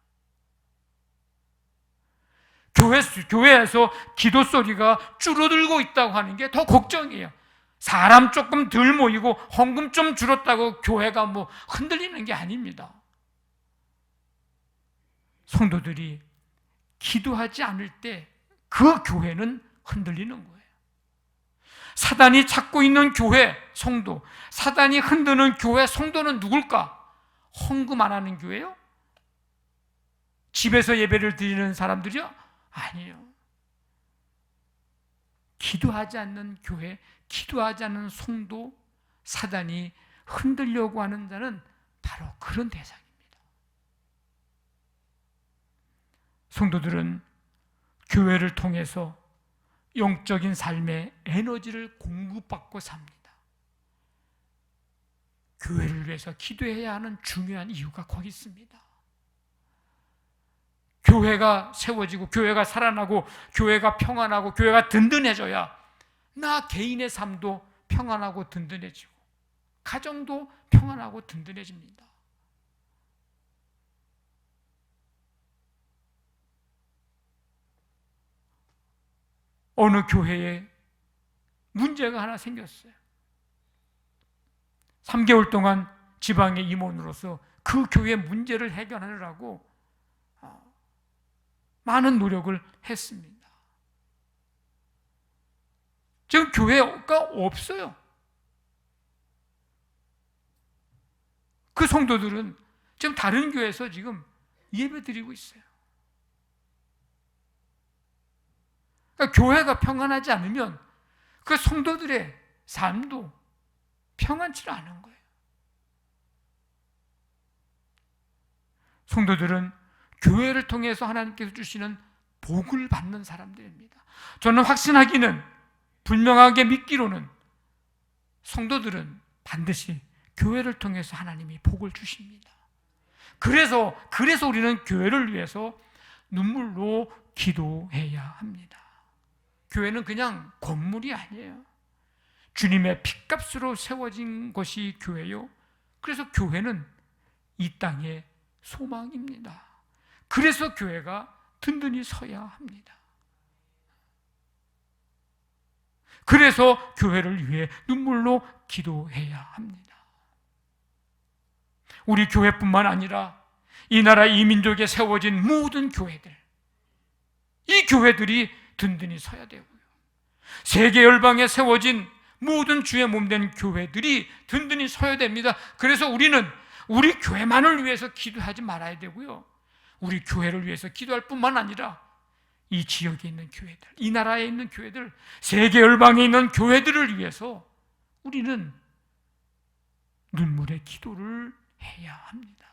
교회에서 기도 소리가 줄어들고 있다고 하는 게 더 걱정이에요. 사람 조금 덜 모이고 헌금 좀 줄었다고 교회가 흔들리는 게 아닙니다. 성도들이 기도하지 않을 때 그 교회는 흔들리는 거예요. 사단이 찾고 있는 교회 성도, 사단이 흔드는 교회 성도는 누굴까? 헌금 안 하는 교회요? 집에서 예배를 드리는 사람들이요? 아니에요. 기도하지 않는 교회, 기도하지 않는 성도, 사단이 흔들려고 하는 자는 바로 그런 대상입니다. 성도들은 교회를 통해서 영적인 삶의 에너지를 공급받고 삽니다. 교회를 위해서 기도해야 하는 중요한 이유가 거기 있습니다. 교회가 세워지고 교회가 살아나고 교회가 평안하고 교회가 든든해져야 나 개인의 삶도 평안하고 든든해지고 가정도 평안하고 든든해집니다. 어느 교회에 문제가 하나 생겼어요. 3개월 동안 지방의 임원으로서 그 교회 문제를 해결하느라고 많은 노력을 했습니다. 지금 교회가 없어요. 그 성도들은 지금 다른 교회에서 지금 예배 드리고 있어요. 그러니까 교회가 평안하지 않으면 그 성도들의 삶도 평안치 않은 거예요. 성도들은 교회를 통해서 하나님께서 주시는 복을 받는 사람들입니다. 저는 확신하기는, 분명하게 믿기로는 성도들은 반드시 교회를 통해서 하나님이 복을 주십니다. 그래서 우리는 교회를 위해서 눈물로 기도해야 합니다. 교회는 그냥 건물이 아니에요. 주님의 핏값으로 세워진 것이 교회요. 그래서 교회는 이 땅의 소망입니다. 그래서 교회가 든든히 서야 합니다. 그래서 교회를 위해 눈물로 기도해야 합니다. 우리 교회뿐만 아니라 이 나라 이 민족에 세워진 모든 교회들, 이 교회들이 든든히 서야 되고요. 세계 열방에 세워진 모든 주의 몸된 교회들이 든든히 서야 됩니다. 그래서 우리는 우리 교회만을 위해서 기도하지 말아야 되고요. 우리 교회를 위해서 기도할 뿐만 아니라 이 지역에 있는 교회들, 이 나라에 있는 교회들, 세계 열방에 있는 교회들을 위해서 우리는 눈물의 기도를 해야 합니다.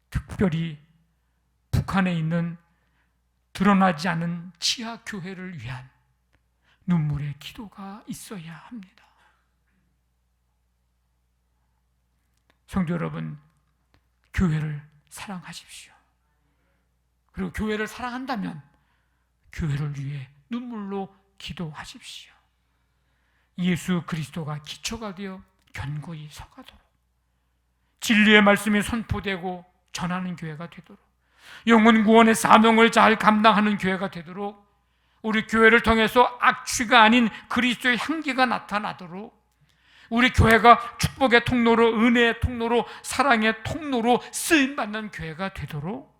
특별히 북한에 있는 드러나지 않은 지하 교회를 위한 눈물의 기도가 있어야 합니다. 성도 여러분, 교회를 사랑하십시오. 그리고 교회를 사랑한다면 교회를 위해 눈물로 기도하십시오. 예수 그리스도가 기초가 되어 견고히 서가도록, 진리의 말씀이 선포되고 전하는 교회가 되도록, 영혼 구원의 사명을 잘 감당하는 교회가 되도록, 우리 교회를 통해서 악취가 아닌 그리스도의 향기가 나타나도록, 우리 교회가 축복의 통로로, 은혜의 통로로, 사랑의 통로로 쓰임받는 교회가 되도록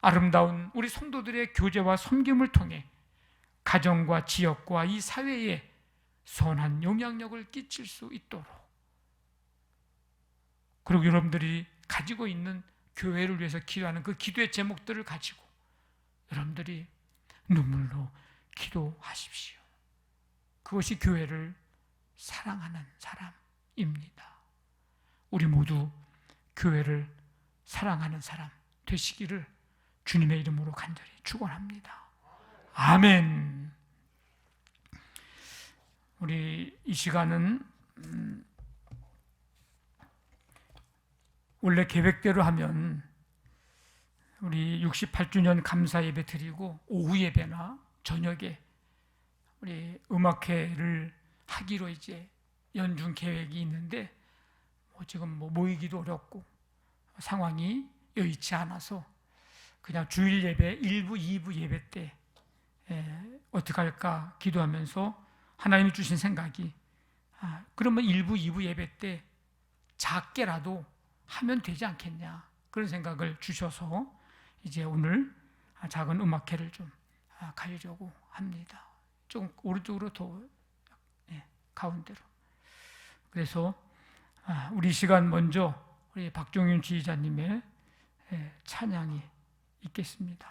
아름다운 우리 성도들의 교제와 섬김을 통해 가정과 지역과 이 사회에 선한 영향력을 끼칠 수 있도록, 그리고 여러분들이 가지고 있는 교회를 위해서 기도하는 그 기도의 제목들을 가지고 여러분들이 눈물로 기도하십시오. 그것이 교회를 사랑하는 사람입니다. 우리 모두 교회를 사랑하는 사람 되시기를 주님의 이름으로 간절히 축원합니다. 아멘. 우리 이 시간은 원래 계획대로 하면 우리 68주년 감사 예배 드리고 오후 예배나 저녁에 우리 음악회를 하기로 이제 연중 계획이 있는데 지금 모이기도 어렵고 상황이 여의치 않아서 그냥 주일 예배 1부, 2부 예배 때 어떻게 할까 기도하면서 하나님이 주신 생각이 그러면 1부, 2부 예배 때 작게라도 하면 되지 않겠냐, 그런 생각을 주셔서 이제 오늘 작은 음악회를 좀 가려고 합니다. 좀 오른쪽으로 더 가운데로. 그래서 우리 시간 먼저 우리 박종윤 지휘자님의 찬양이 있겠습니다.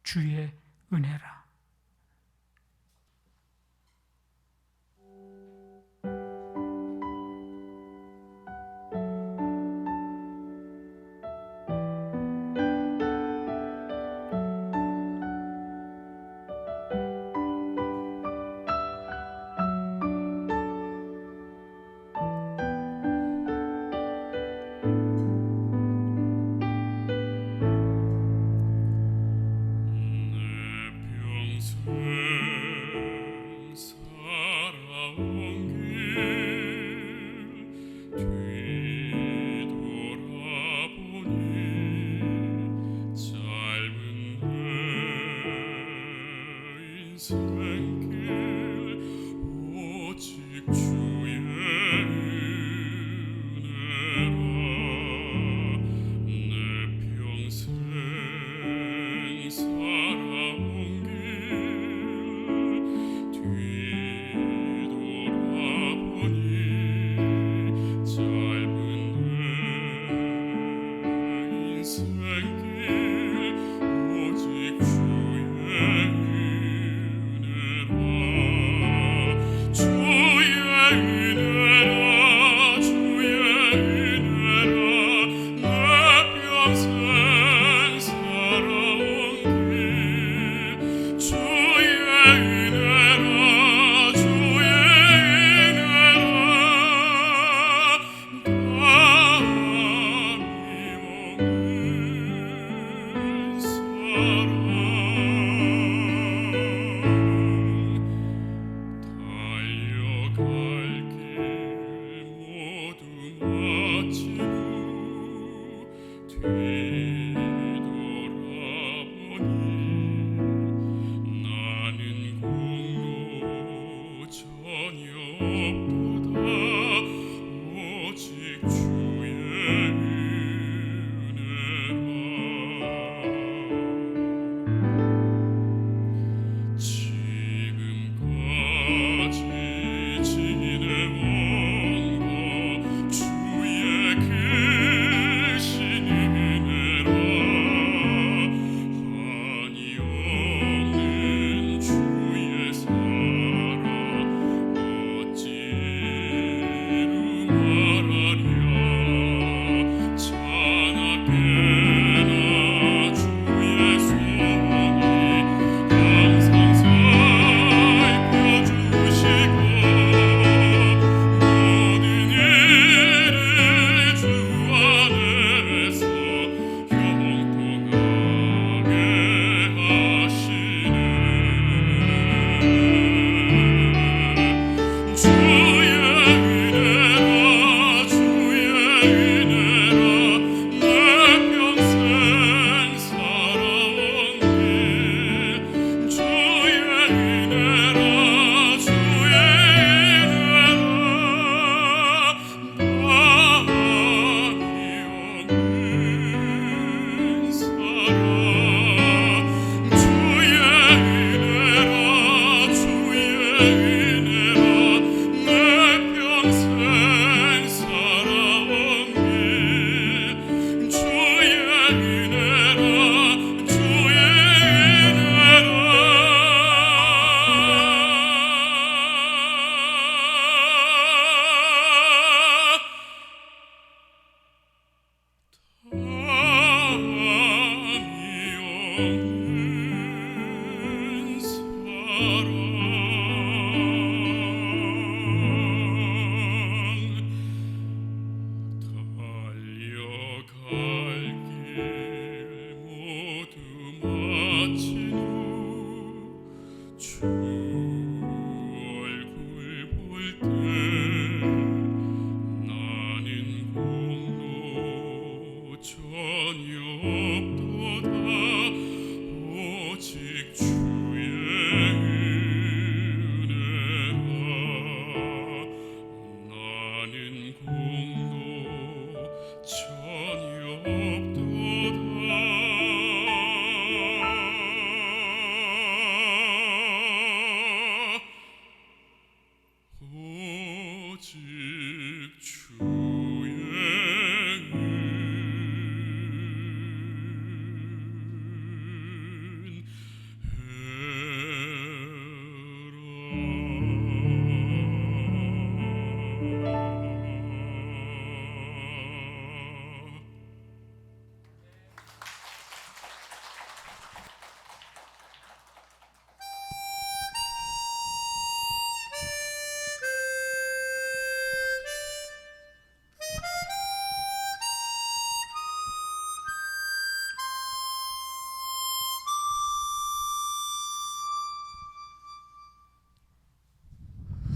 주의 은혜라. 내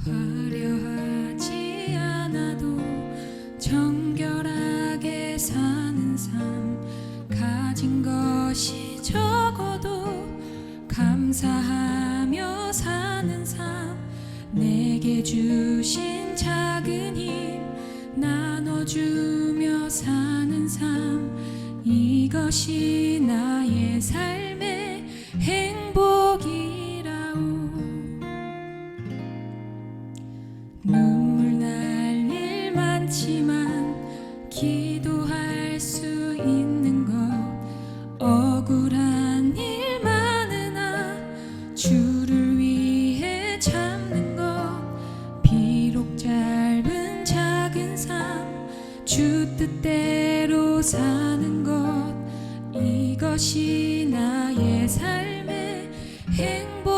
화려하지 않아도 정결하게 사는 삶, 가진 것이 적어도 감사하며 사는 삶, 내게 주신 작은 힘 나눠주며 사는 삶, 이것이 나의 삶의 행복이라오. 눈물 날 일 많지만 기도할 수 있는 것, 억울한 일 많으나 주를 위해 참는 것, 비록 짧은 작은 삶 주 뜻대로 사는 것, 이것이 나의 삶의 행복이라오.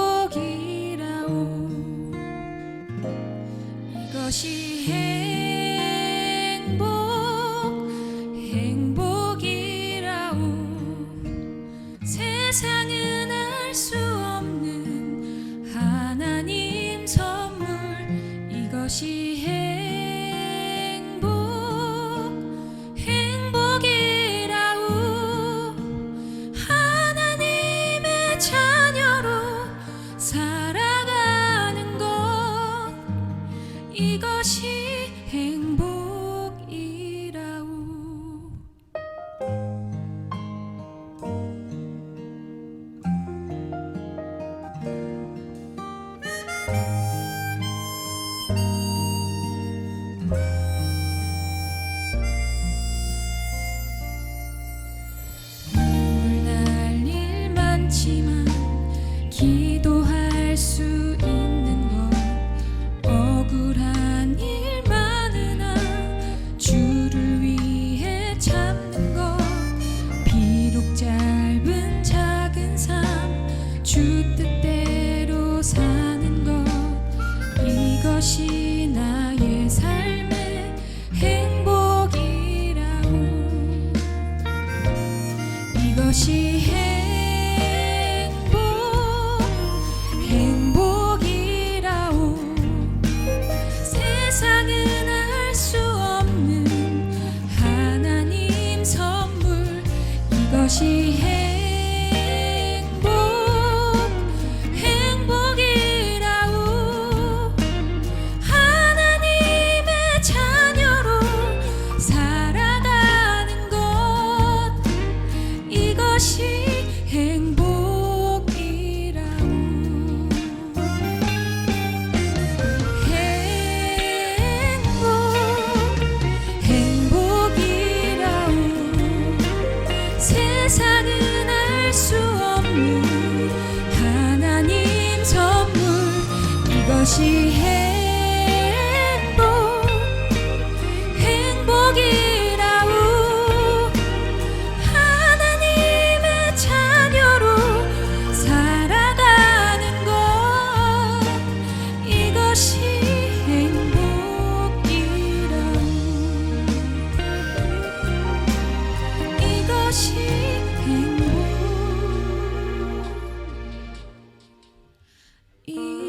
이것이 행복이라오. 세상은 알 수 없는 하나님 선물, 이것이 행복이라오. 하나님의 자녀로 살아가는 것, 이것이 행복이라오. 눈물 날 일 많지만 기도할 수 있는 것, 억울한 일 많으나 주를 위해 참는 것, 비록 짧은 작은 삶 주 뜻대로 사는 것, 이것이 나의 삶의 행복이라오. 이것이 행복이라오. 세상은 알 수 없는 하나님 선물, 이것이 행복이라오. 하나님의 자녀로 살아가는 것, 이것이 행복이라오. 행복이라오. 이것이 행복이라우. 하나님의 자녀로 살아가는 것, 이것이 행복이라우. 이것이 행복이라우.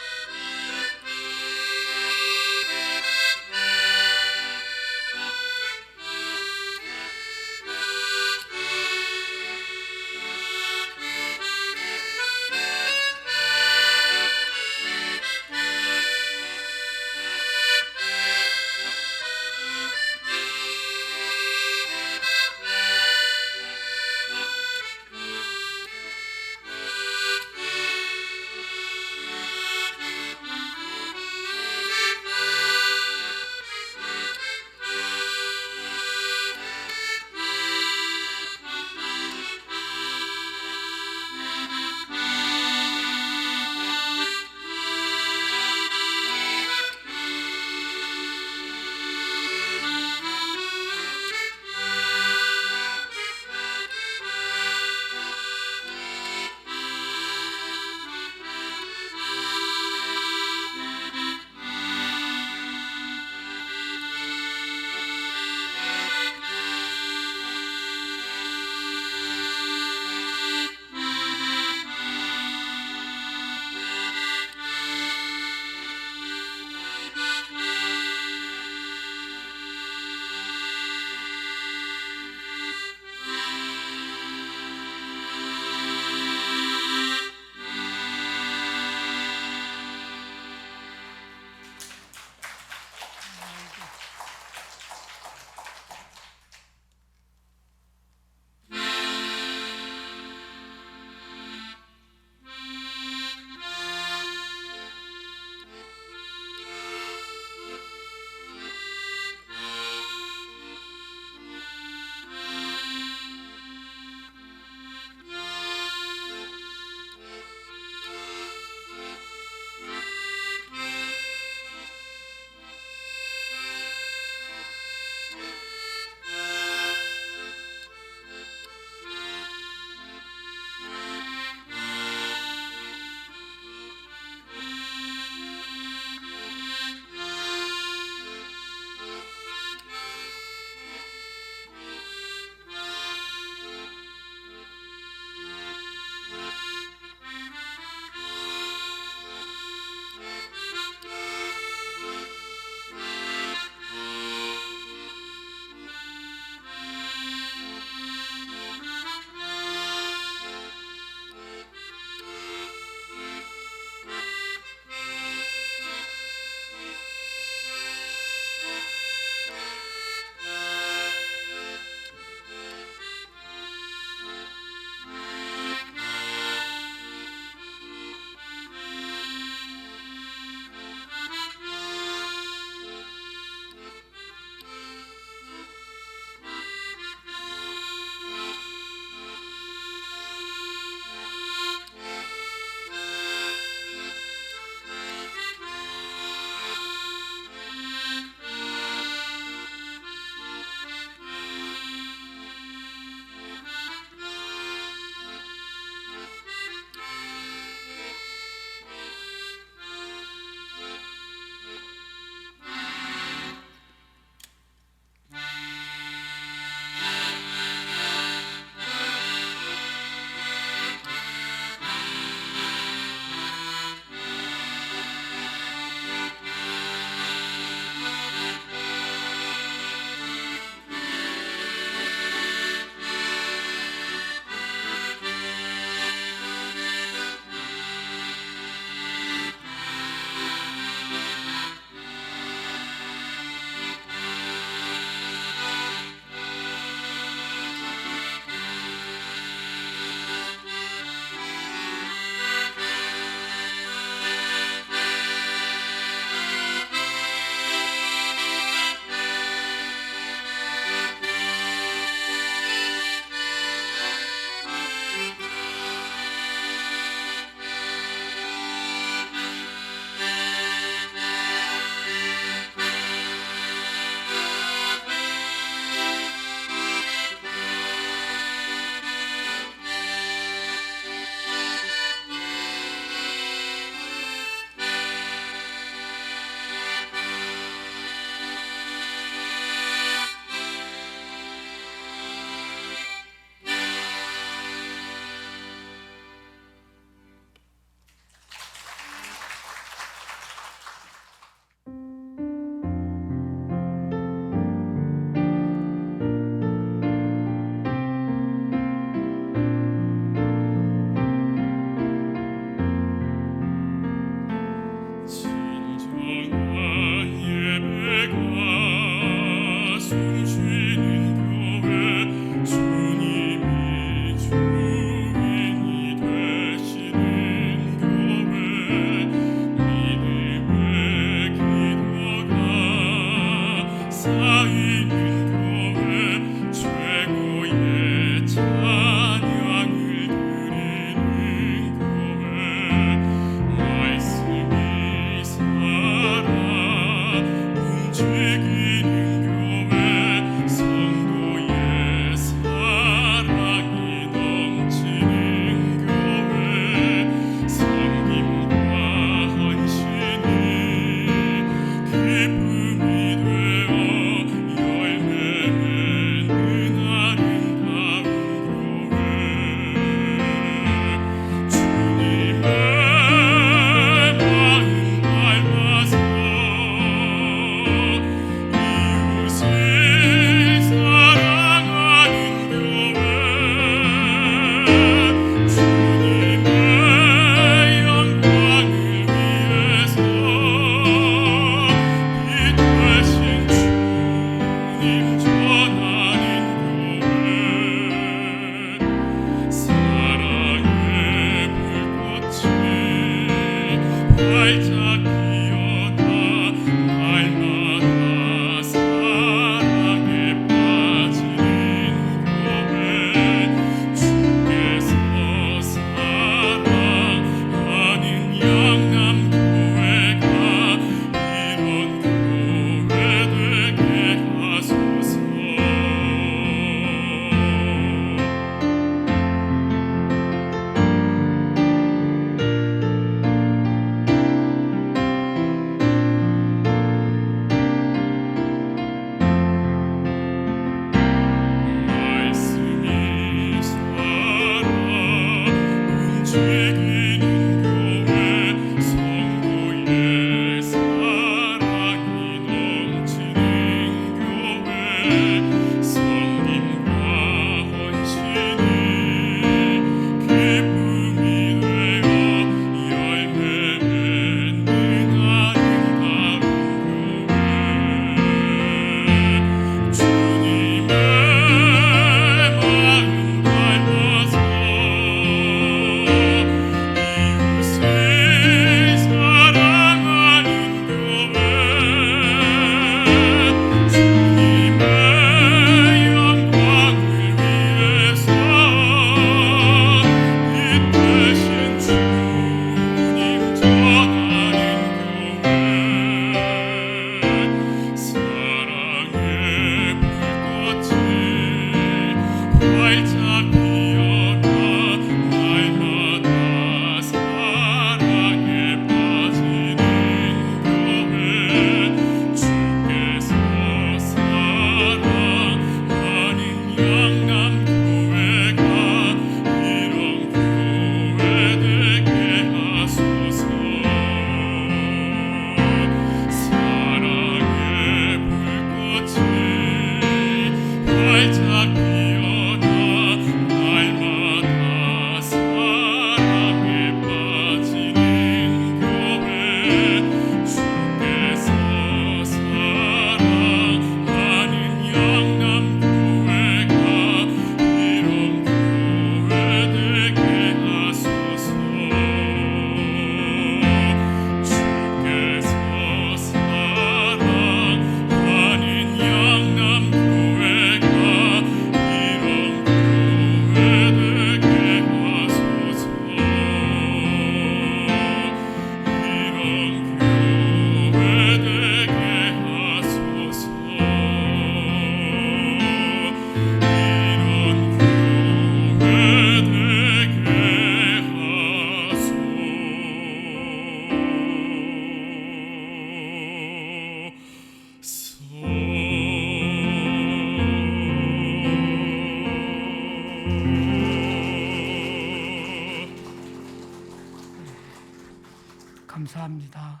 감사합니다.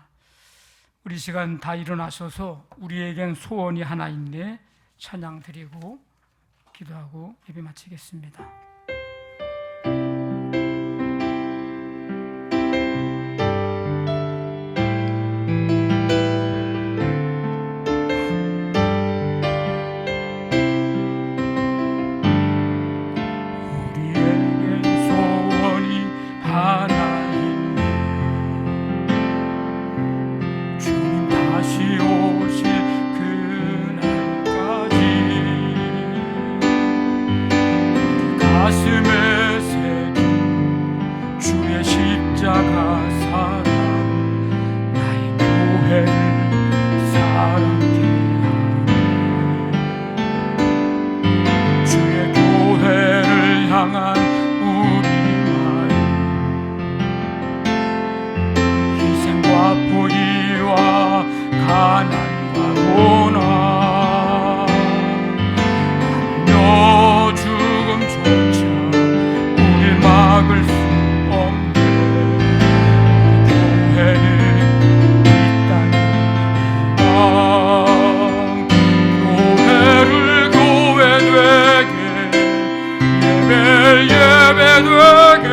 우리 시간 다 일어나셔서 우리에겐 소원이 하나 있네 찬양 드리고 기도하고 예배 마치겠습니다. 우리에겐 소원이 하나 있네. 주님 다시 오실 그날까지 가슴에 새긴 주의 십자가 사랑 나의 교회를 사랑케 하네. 주의 교회를 향한 우리 마음 희생과 포기와 가난과 고난 여 죽음조차 우릴 막을 수 없네. 교회는 이 땅의 희망 교회를 교회 되게 예배를 예배 되게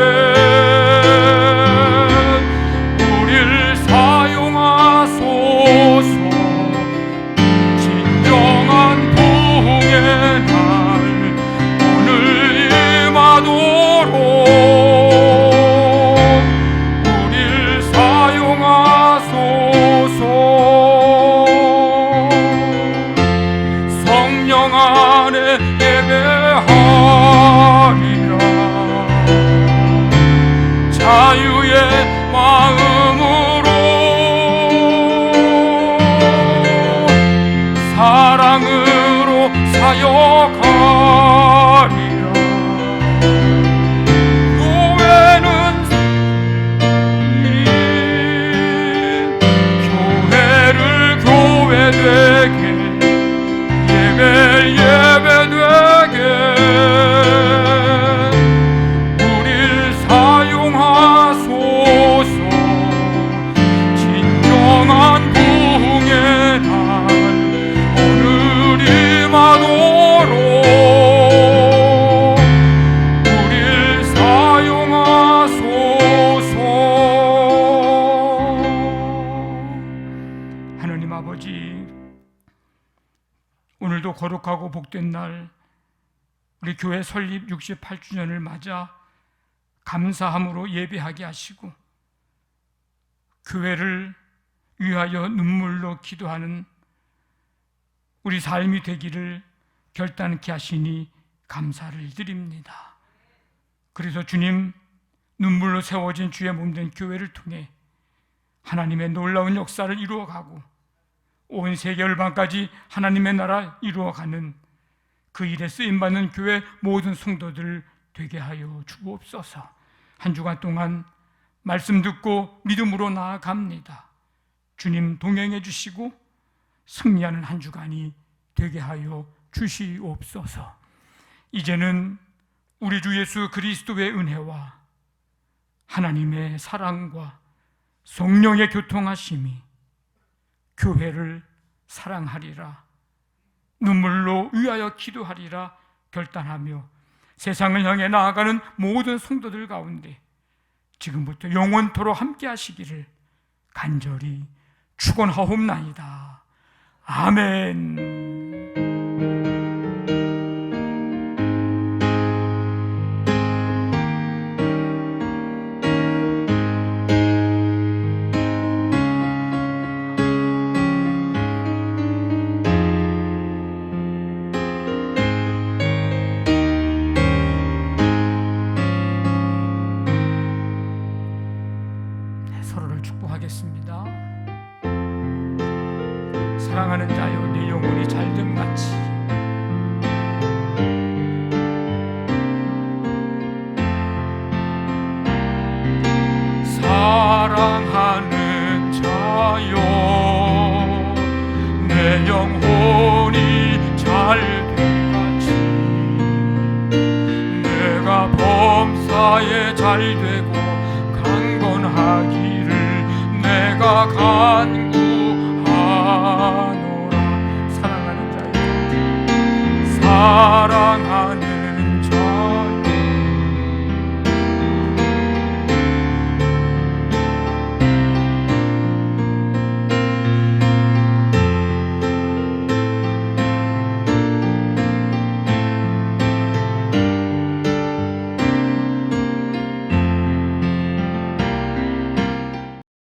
우릴 사용하소서. 진정한 부흥의 날 오늘 임하도록 우릴 사용하소서. 성령 안에 예배하리라. 자유의 마음으로 사랑으로 사역하리라. 교회는 교회를 교회 되게 예배 예배 되게 우릴 사용하소서. 진정한 부흥의 날 오늘 임하도록 우릴 사용하소서. 하나님 아버지, 오늘도 거룩하고 복된 날 우리 교회 설립 68주년을 맞아 감사함으로 예배하게 하시고 교회를 위하여 눈물로 기도하는 우리 삶이 되기를 결단케 하시니 감사를 드립니다. 그래서 주님, 눈물로 세워진 주의 몸된 교회를 통해 하나님의 놀라운 역사를 이루어가고 온 세계 열방까지 하나님의 나라 이루어가는 그 일에 쓰임받는 교회 모든 성도들 되게 하여 주옵소서. 한 주간 동안 말씀 듣고 믿음으로 나아갑니다. 주님 동행해 주시고 승리하는 한 주간이 되게 하여 주시옵소서. 이제는 우리 주 예수 그리스도의 은혜와 하나님의 사랑과 성령의 교통하심이 교회를 사랑하리라, 눈물로 위하여 기도하리라 결단하며 세상을 향해 나아가는 모든 성도들 가운데 지금부터 영원토록 함께 하시기를 간절히 축원하옵나이다. 아멘. 서로를 축복하겠습니다. 사랑하는 자여, 네 영혼이 잘됨 같이 사랑하는 자여, 내 영혼이 잘됨 같이 내가 범사에 잘되고 강건하기를 내가 간구하노라. 사랑하는 자에게 사랑하는